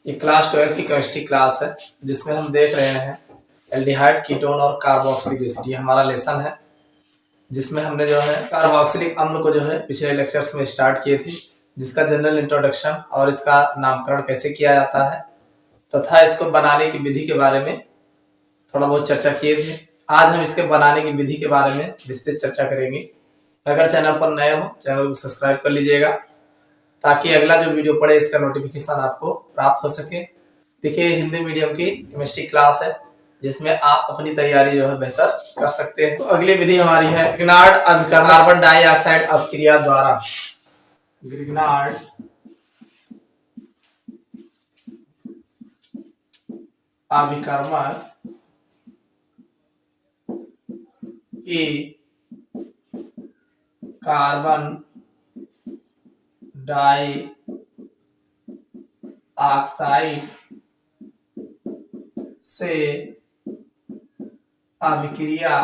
ये क्लास 12 की chemistry class है जिसमें हम देख रहे हैं एल्डिहाइड, कीटोन और कार्बोक्सिलिक एसिड। ये हमारा लेसन है जिसमें हमने जो है कार्बोक्सिलिक अम्ल को जो है पिछले लेक्चर्स में स्टार्ट किए थे, जिसका जनरल इंट्रोडक्शन और इसका नामकरण कैसे किया जाता है तथा इसको बनाने की विधि के बारे में थोड़ा बहुत चर्चा किए थे। आज हम इसके बनाने की विधि के बारे में विस्तृत चर्चा करेंगे। अगर चैनल पर नए हो चैनल को सब्सक्राइब कर लीजिएगा ताकि अगला जो वीडियो पड़े इसका नोटिफिकेशन आपको प्राप्त हो सके। देखिए, हिंदी मीडियम की केमिस्ट्री क्लास है जिसमें आप अपनी तैयारी जो है बेहतर कर सकते हैं। तो अगली विधि हमारी है ग्रिग्नार्ड अभिकर्मक कार्बन डाइऑक्साइड अपक्रिया द्वारा। ग्रिग्नार्ड अभिकर्मक की कार्बन डाइऑक्साइड से अभिक्रिया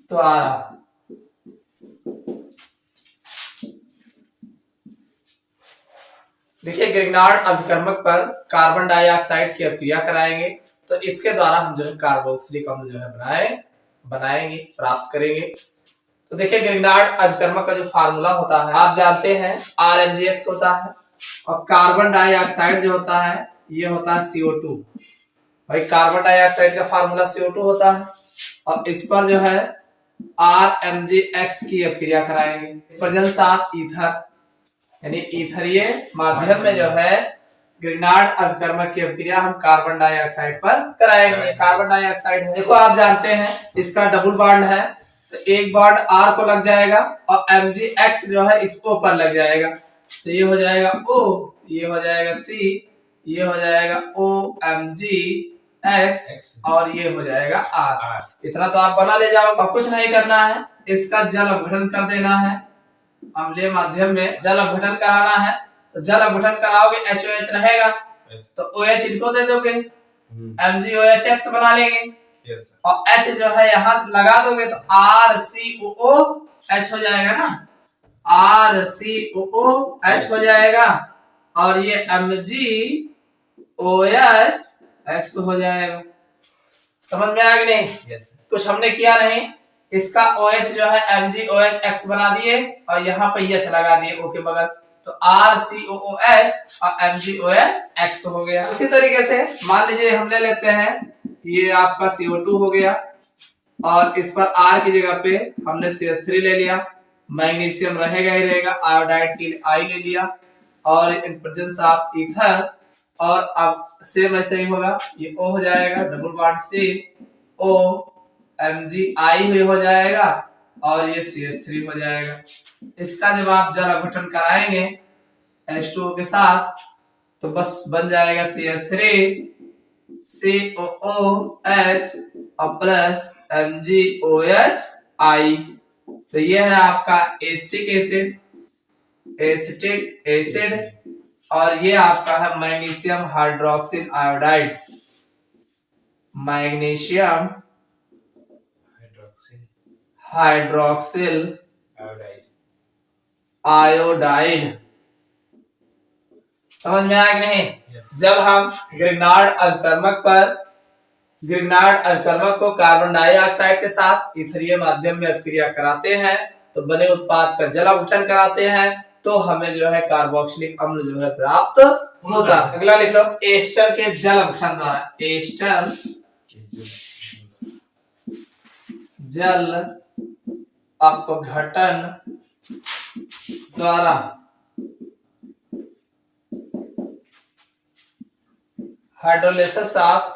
द्वारा देखिए, ग्रिग्नार्ड अभिकर्मक पर कार्बन डाइऑक्साइड की अभिक्रिया कराएंगे तो इसके द्वारा हम जो है कार्बोक्सिलिक अम्ल जो है बनाएंगे प्राप्त करेंगे। तो देखिए, ग्रिग्नार्ड अभिकर्मक का जो फार्मूला होता है आप जानते हैं RMgX होता है और कार्बन डाइऑक्साइड जो होता है ये होता है CO2। भाई, कार्बन डाइऑक्साइड का फार्मूला CO2 होता है और इस पर जो है RMgX की अभिक्रिया कराएंगे। प्रेजेंस ऑफ ईथर यानी ईथरीय माध्यम में जो है ग्रिग्नार्ड अभिकर्मक की अभिक्रिया हम कार्बन डाइऑक्साइड पर कराएंगे। कार्बन डाइऑक्साइड है, देखो आप जानते हैं इसका डबल बॉन्ड है तो एक बॉन्ड R को लग जाएगा और MgX जो है इस O पर लग जाएगा तो ये हो जाएगा O, ये हो जाएगा C, ये हो जाएगा OMgX और ये हो जाएगा R। इतना तो आप बना ले जाओ और कुछ नहीं करना है, इसका जल अपघटन कर देना है। अम्लीय माध्यम में जल अपघटन कराना है तो जल अपघटन कराओगे HOH रहेगा तो OH इनको दे दोगे, MgOHX बना लेंगे और H जो है यहाँ लगा दोगे तो RCOOH हो जाएगा ना, RCOOH हो जाएगा और ये MgOHX हो जाएगा। समझ में आ गया नहीं? कुछ हमने किया नहीं, इसका OH जो है MgOHX बना दिए और यहाँ पे H लगा दिए O के बगल तो RCOOH और MgOHX हो गया। उसी तरीके से मान लीजिए हम ले लेते हैं ये आपका CO2 हो गया और इस पर R की जगह पे हमने CH3 ले लिया, मैग्नीशियम रहेगा ही रहेगा, आयोडाइड के लिए I ले लिया और इन प्रेजेंस ऑफ ईथर और अब सेम ऐसे ही होगा, ये O हो जाएगा, double bond C O MgI हो जाएगा और ये CH3 हो जाएगा। इसका जब आप जल अपघटन कराएंगे H2O के साथ तो बस बन जाएगा CH3 COOH और प्लस MgOHI। तो ये है आपका एसिटिक एसिड और ये आपका है magnesium hydroxyl iodide. Magnesium hydroxyl iodide. समझ में आया कि नहीं? जब हम ग्रिग्नार्ड अभिकर्मक को कार्बन डाइऑक्साइड के साथ ईथरीय माध्यम में अभिक्रिया कराते हैं तो बने उत्पाद का जल अपघटन कराते हैं तो हमें जो है कार्बोक्सिलिक अम्ल जो है प्राप्त होता है। अगला लिख लो, एस्टर के जल अपघटन द्वारा। एस्टर जल अपघटन द्वारा hydrolysis of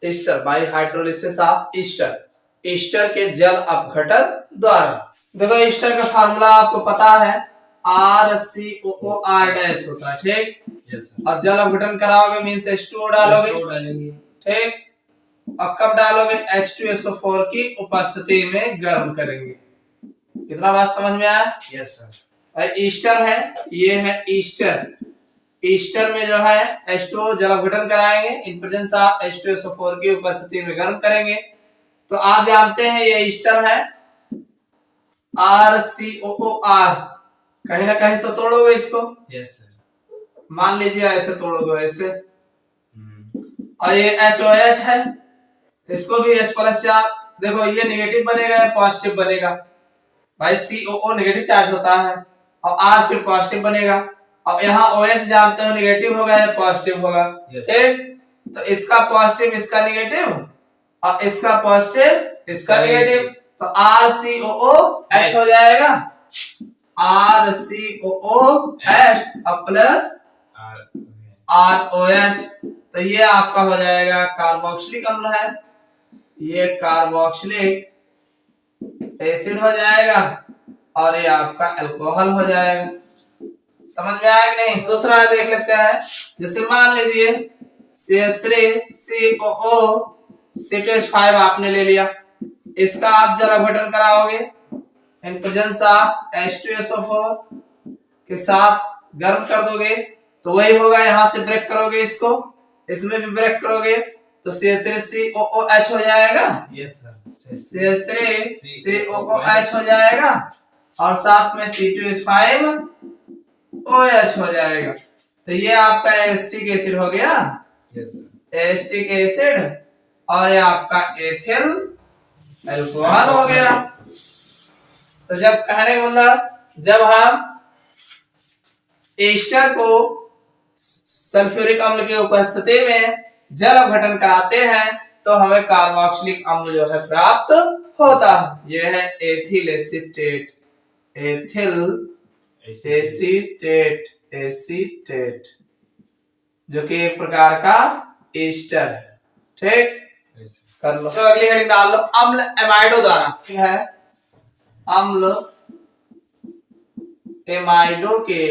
Easter bye hydrolysis of Easter के जल अपघटन द्वारा। देखो, ईस्टर का फार्मूला आपको पता है RCOOR- होता है, ठीक? और जल अपघटन कराओगे मींस H2O डालोगे, ठीक? और कब डालोगे? H2SO4 की उपस्थिति में गर्म करेंगे। कितना बात समझ में आया? Yes sir. ईस्टर है, ये है ईस्टर में जो है H2O जल अपघटन कराएंगे, इन प्रेजेंस ऑफ H2SO4 की उपस्थिति में गर्म करेंगे। तो आप जानते हैं ये ईस्टर है RCOOR कहीं ना कहीं तो तोड़ोगे इसको। Yes sir. मान लीजिए ऐसे तोड़ोगे ऐसे, और ये HOH है, इसको भी H प्लस चार, देखो ये नेगेटिव बनेगा या पॉजिटिव बनेगा, भाई COO नेगेटिव चार्ज होता है, और R फिर पॉजिटिव बनेगा, और यहाँ OH जानते हो नेगेटिव होगा या पॉजिटिव होगा, ठीक। तो इसका पॉजिटिव इसका नेगेटिव, और इसका पॉजिटिव इसका नेगेटिव, तो RCOOH हो जाएगा, RCOOH और प्लस ROH, तो ये आपका हो जाएगा कार्बोक्सिलिक अम्ल है, ये कार्बोक्सिलिक एसिड हो जाएगा, और ये आपका अल्कोहल हो जाएगा। समझ में आया कि नहीं? दूसरा देख लेते हैं, जैसे मान लीजिए CH3COO C2H5 आपने ले लिया, इसका आप जल अपघटन कराओगे इन प्रेजेंस ऑफ H2SO4 के साथ गर्म कर दोगे, तो वही होगा, यहां से ब्रेक करोगे इसको, इसमें भी ब्रेक करोगे, तो CH3COOH हो जाएगा। Yes sir. CH3COOH हो जाएगा, और साथ में C2H5OH हो जाएगा, तो ये आपका एसिटिक एसिड हो गया। Yes sir. एसिटिक एसिड, और ये आपका एथिल अल्कोहल हो गया। तो जब कहने का मतलब, जब हम एस्टर को सल्फ्यूरिक अम्ल की उपस्थिति में जल अपघटन कराते हैं, तो हमें कार्बोक्सिलिक अम्ल जो है प्राप्त होता है। यह है एथिल एसीटेट, एथिल एसीटेट, जो कि एक प्रकार का एस्टर है, ठीक। कर लो, तो अगली हेडिंग डाल लो, अम्ल एमाइडो द्वारा, ठीक है, अम्ल एमाइडो के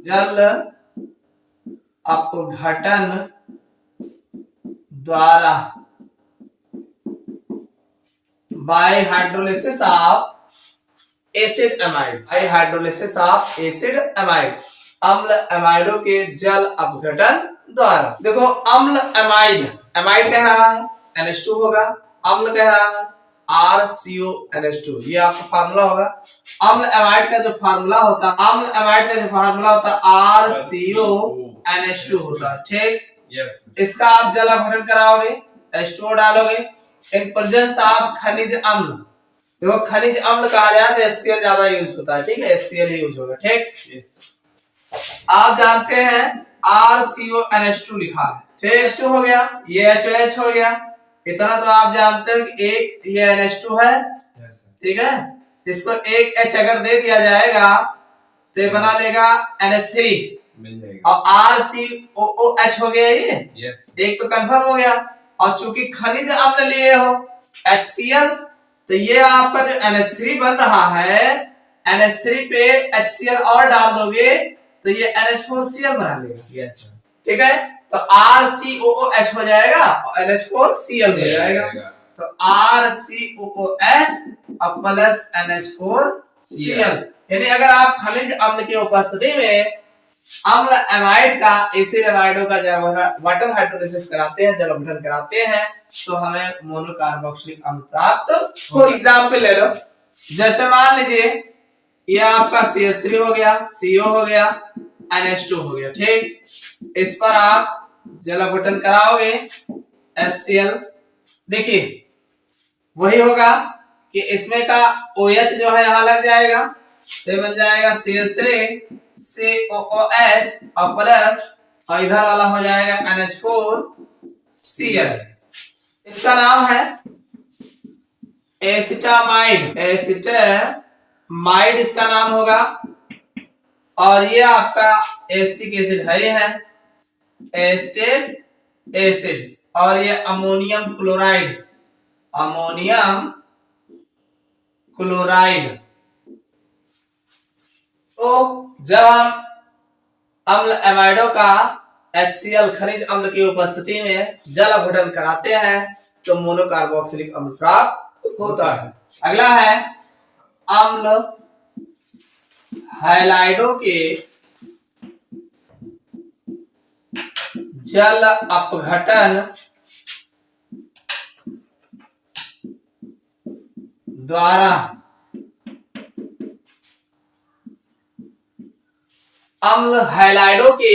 जल अपघटन द्वारा bye hydrolysis of acid amide, bye hydrolysis of acid amide, अम्ल एमाइडो के जल अपघटन द्वारा। देखो अम्ल एमाइड, एमाइड कह रहा है NH2 होगा, अम्ल कह रहा है RCONH2, ये आपका फार्मूला होगा। अम्ल एमाइड का जो फार्मूला होता है, अम्ल एमाइड का जो फार्मूला होता है RCONH2 होता है, ठीक। यस। इसका आप जल अपघटन कराओगे, H2O डालोगे, इन प्रेजेंस ऑफ खनिज अम्ल, देखो खनिज अम्ल कहा जाए तो HCl ज्यादा यूज होता है, ठीक है, HCl ही यूज होगा, ठीक। आप जानते हैं RCONH2 लिखा है, ठीक, H2 हो गया, ये HOH हो गया, इतना तो आप जानते हो कि एक ये NH2 है, ठीक है, इसको एक H अगर दे दिया जाएगा तो ये बना लेगा NH3, और RCOOH हो गया ये, एक तो कंफर्म हो गया, और चूंकि खनिज अम्ल लिए हो HCl, तो ये आपका जो NH3 बन रहा है, NH3 पे HCl और डाल दोगे तो ये NH4Cl बना लेगा, ठीक है, तो RCOOH हो जाएगा और NH4Cl हो जाएगा, तो RCOOH और प्लस NH4Cl, यानी अगर आप खनिज अम्ल की उपस्थिति में अम्ल एमाइड का एसिड एमाइडो का जब वाटर हाइड्रोलिसिस कराते हैं, जल अपघटन कराते हैं, तो हमें मोनोकार्बोक्सिलिक अम्ल प्राप्त हो। एग्जांपल ले लो, जैसे मान लीजिए ये आपका CH3 हो गया, CO हो गया, NH2 हो गया, ठीक। इस पर आप जल अपघटन कराओगे HCl, देखिए वही होगा कि इसमें का OH जो है यहाँ लग जाएगा, तो बन जाएगा CH3 COOH और प्लस, और इधर वाला हो जाएगा NH4Cl, इसका नाम है एसिटामाइड, एसिटामाइड इसका नाम होगा, और ये आपका एसिटिक एसिड है, ये है एसिटिक एसिड, और ये अमोनियम क्लोराइड, अमोनियम क्लोराइड। तो जब हम अम्ल एमाइडो का HCl खनिज अम्ल की उपस्थिति में जल अपघटन कराते हैं, तो मोनोकार्बोक्सिलिक अम्ल प्राप्त होता है। अगला है अम्ल हैलाइडो के जल अपघटन द्वारा अम्ल हैलाइडों के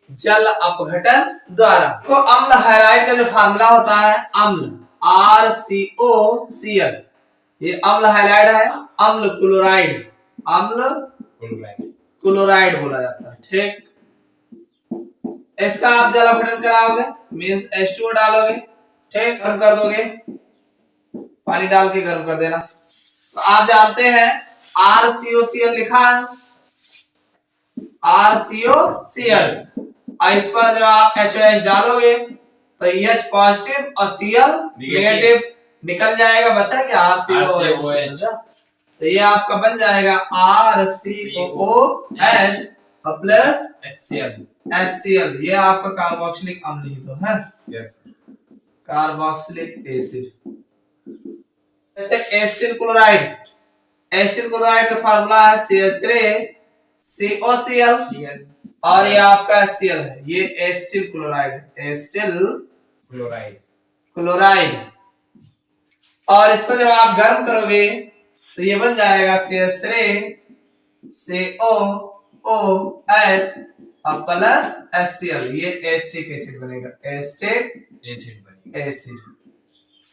जल अपघटन द्वारा। तो अम्ल हैलाइड का जो फार्मूला होता है अम्ल RCOCl, ये अम्ल हैलाइड है, अम्ल क्लोराइड, अम्ल क्लोराइड बोला जाता है। ठीक, इसका आप जल अपघटन कराओगे मीन्स H2O डालोगे, ठीक, गर्म कर दोगे, पानी डाल के गर्म कर देना। तो आप जानते हैं RCOCl लिखा है, RCOCl, और इस पर जब आप HOH डालोगे तो H पॉजिटिव और Cl नेगेटिव निकल जाएगा, बचा क्या RCOH। तो ये आपका बन जाएगा RCOOH प्लस HCl, ये आपका कार्बोक्सिलिक अम्ल ही तो है। Carboxylic acid. जैसे एस्टिल क्लोराइड, एस्टिल क्लोराइड का फार्मूला है CH3COCl, और ये आपका HCl है, ये एस्टिल क्लोराइड, एस्टिल क्लोराइड। और इसको जब आप गर्म करोगे तो ये बन जाएगा CH3COOH और प्लस HCl, ये एस्टिक एसिड बनेगा, एस्टिक एसिड।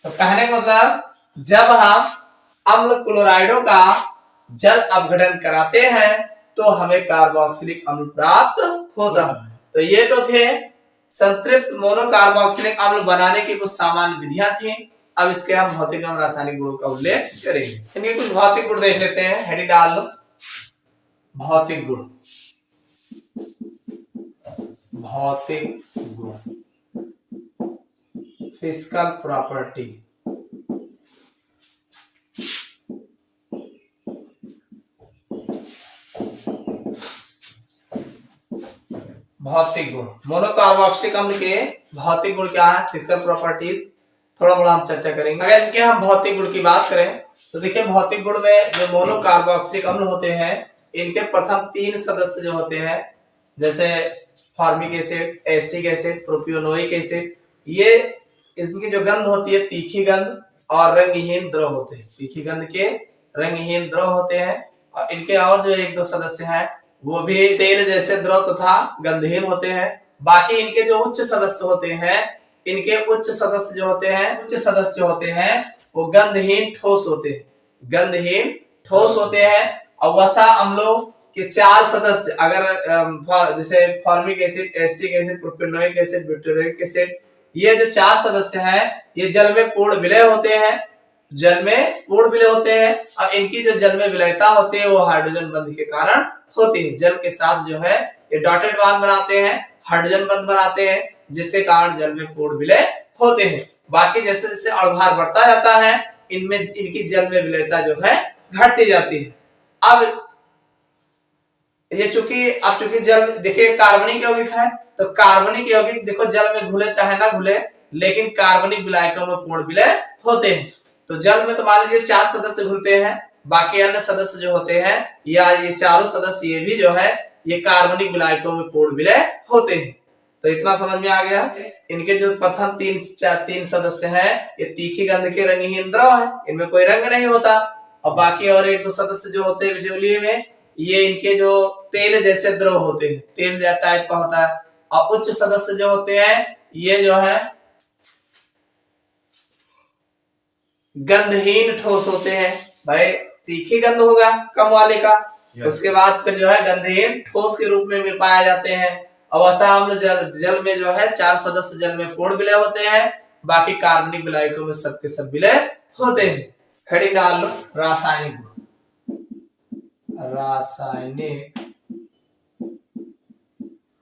तो कहने का मतलब जब हम अम्ल क्लोराइडों का जल अपघटन कराते हैं तो हमें कार्बोक्सिलिक अम्ल प्राप्त होता है। तो ये तो थे संतृप्त मोनोकार्बोक्सिलिक अम्ल बनाने की कुछ सामान्य विधियां थी। अब इसके हम भौतिक एवं रासायनिक गुणों का उल्लेख करेंगे। इनके कुछ भौतिक गुण देख लेते हैं, हेडिंग डाल लो, भौतिक गुण। भौतिक गुण, फिजिकल प्रॉपर्टी। भौतिक गुण, मोनोकार्बोक्सिलिक अम्ल के भौतिक गुण क्या है, फिजिकल प्रॉपर्टीज, थोड़ा बड़ा हम चर्चा करेंगे। अगर इनके हम भौतिक गुण की बात करें तो देखिए भौतिक गुण में जो मोनोकार्बोक्सिलिक अम्ल होते हैं इनके प्रथम 3 सदस्य जो होते हैं, जैसे formic acid, acetic acid, propionic acid, ये इनकी जो गंध होती है तीखी गंध और रंगहीन द्रव होते हैं, तीखी गंध के रंगहीन द्रव होते हैं। और इनके और जो 1-2 सदस्य हैं वो भी तेल जैसे द्रव तथा गंधहीन होते हैं। बाकी इनके जो उच्च सदस्य होते हैं, इनके उच्च सदस्य जो होते हैं वो गंधहीन ठोस होते हैं, गंधहीन ठोस होते हैं। और वसा अम्लों के 4 सदस्य, अगर जैसे formic acid, acetic acid, propionic acid, butyric acid, ये जो 4 सदस्य हैं ये जल में पूर्ण विलय होते हैं, जल में पूर्ण विलय होते हैं। और इनकी जो जल में विलयता होती है वो हाइड्रोजन बंध के कारण होती है, जल के साथ जो है ये डॉटेड बॉन्ड बनाते हैं, हाइड्रोजन बंध बनाते हैं, जिसके कारण जल में पूर्ण विलय होते हैं। बाकी जैसे जैसे अणुभार बढ़ता जाता है इनमें इनकी जल में विलयता जो है घटती जाती है। अब ये चूंकि जल देखिए कार्बनिक यौगिक है, तो कार्बनिक यौगिक देखो जल में घुले चाहे ना घुले लेकिन कार्बनिक विलायकों में पूर्ण विलय होते हैं। तो जल में तो मान लीजिए 4 सदस्य घुलते हैं, बाकी अन्य सदस्य जो होते हैं या ये चारों सदस्य ये भी जो है ये कार्बनिक विलायकों में पूर्ण विलय होते हैं। तो इतना समझ में आ गया। इनके जो प्रथम 3 सदस्य हैं ये तीखी गंध के रंगहीन द्रव है, इनमें कोई रंग नहीं होता। और बाकी और 1-2 सदस्य जो होते हैं विजुअली में ये इनके जो तेल जैसे द्रव होते हैं, तेल टाइप का होता है। और उच्च सदस्य जो होते हैं ये जो है गंधहीन ठोस होते हैं। भाई तीखी गंध होगा कम वाले का, उसके बाद फिर जो है गंधहीन ठोस के रूप में भी पाए जाते हैं। और वसा अम्ल जल में जो है 4 सदस्य जल में पूर्ण विलय होते हैं, बाकी कार्बनिक विलायकों में सबके सब विलय होते हैं। हेडिंग डाल लो, रासायनिक गुण। रासायनिक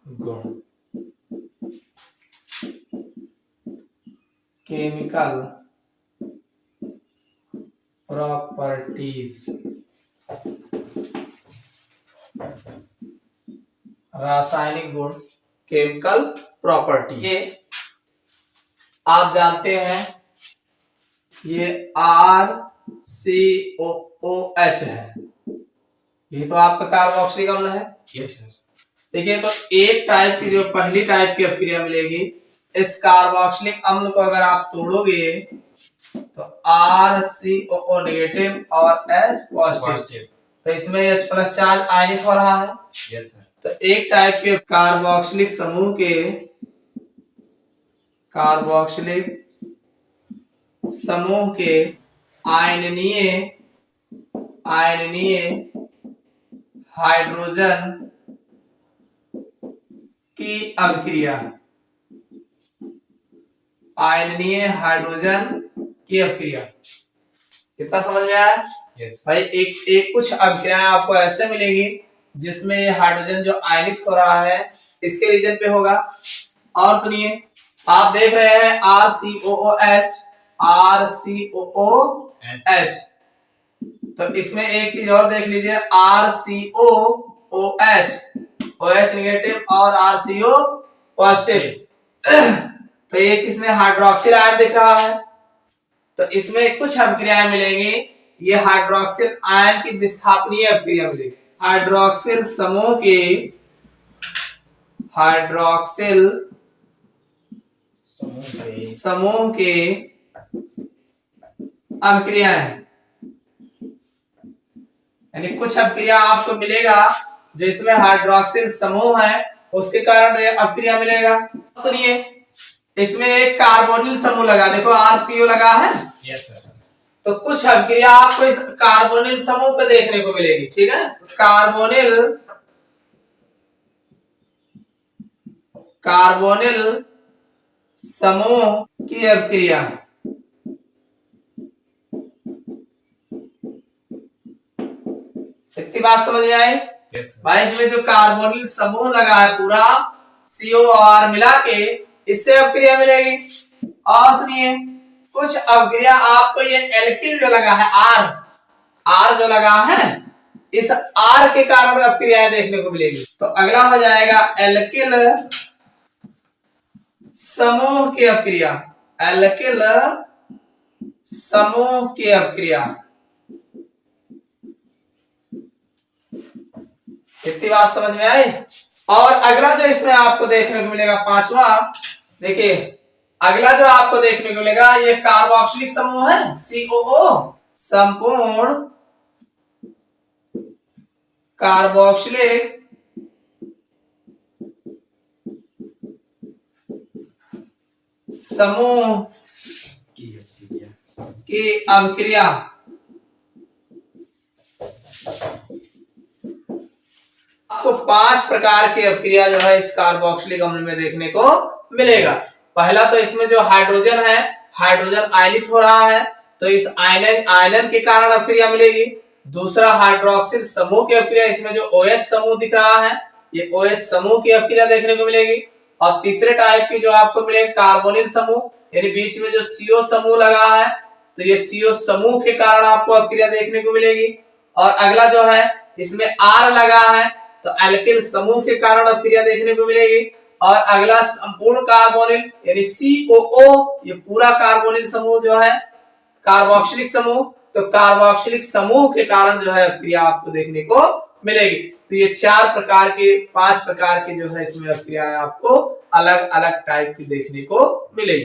गुण, केमिकल प्रॉपर्टीज। रासायनिक गुण, केमिकल प्रॉपर्टी, ये आप जानते हैं ये RCOOH है, ये तो आपका कार्बोक्सिलिक अम्ल है। Yes sir. देखिए तो एक टाइप की जो पहली टाइप की अपक्रिया मिलेगी, इस कार्बोक्सिलिक अम्ल को अगर आप तोड़ोगे तो RCOO नेगेटिव और H पॉजिटिव, तो इसमें H+ चार्ज आयनित हो रहा है। Yes sir. तो एक टाइप के कार्बोक्सिलिक समूह के आयनीय हाइड्रोजन की अभिक्रिया, कितना समझ में आया? भाई एक कुछ अभिक्रियाएं आपको ऐसे मिलेंगी जिसमें हाइड्रोजन जो आयनित हो रहा है इसके रीजन पे होगा। और सुनिए, आप देख रहे हैं RCOOH, तो इसमें एक चीज और देख लीजिए, RCOOH, OH नेगेटिव और RCO पॉजिटिव। तो एक इसमें हाइड्रोक्सिल आयन दिख रहा है, तो इसमें कुछ अभिक्रियाएं मिलेंगी, ये हाइड्रोक्सिल आयन की विस्थापनीय अभिक्रिया मिलेगी। हाइड्रोक्सिल समूह के अभिक्रियाएं, यानी कुछ अभिक्रिया आपको मिलेगा जो इसमें हाइड्रोक्सिल समूह है उसके कारण अभिक्रिया मिलेगा। सुनिए, इसमें एक कार्बोनिल समूह लगा, देखो RCO लगा है। Yes sir. तो कुछ अभिक्रिया आपको इस कार्बोनिल समूह पे देखने को मिलेगी, ठीक है। कार्बोनिल समूह की अभिक्रिया, इतनी बात समझ में आई? भाई इसमें जो कार्बोनिल समूह लगा है पूरा CO और R मिला के, इससे अभिक्रिया मिलेगी। और सुनिए, कुछ अभिक्रिया आपको ये एल्किल जो लगा है R जो लगा है, इस R के कारण अभिक्रियाएं देखने को मिलेगी। तो अगला हो जाएगा एल्किल समूह की अभिक्रिया, इतनी बात समझ में आई? और अगला जो इसमें आपको देखने को मिलेगा पांचवा, देखिए अगला जो आपको देखने को मिलेगा ये कार्बोक्सिलिक समूह है COO, संपूर्ण कार्बोक्सिलिक समूह की अभिक्रिया। आपको 5 प्रकार की अभिक्रिया जो है इस कार्बोक्सिलिक अम्ल में देखने को मिलेगा। पहला तो इसमें जो हाइड्रोजन है, हाइड्रोजन आयनित हो रहा है, तो इस आयनन के कारण अभिक्रिया मिलेगी। दूसरा हाइड्रोक्सिल समूह की अभिक्रिया, इसमें जो OH समूह दिख रहा है ये OH समूह की अभिक्रिया देखने को मिलेगी। और तीसरे टाइप की जो आपको मिलेगा कार्बोनिल समूह, यानी बीच में जो CO समूह लगा है, तो ये CO समूह के कारण आपको अभिक्रिया देखने को मिलेगी। और अगला जो है इसमें R लगा है, तो एल्किल समूह के कारण अभिक्रिया देखने को मिलेगी। और अगला संपूर्ण कार्बोनिल यानी COO, ये पूरा कार्बोनिल समूह जो है कार्बोक्सिलिक समूह, तो कार्बोक्सिलिक समूह के कारण जो है अभिक्रिया आपको देखने को मिलेगी। तो ये 5 प्रकार की जो है इसमें अभिक्रियाएं आपको अलग अलग टाइप की देखने को मिलेगी।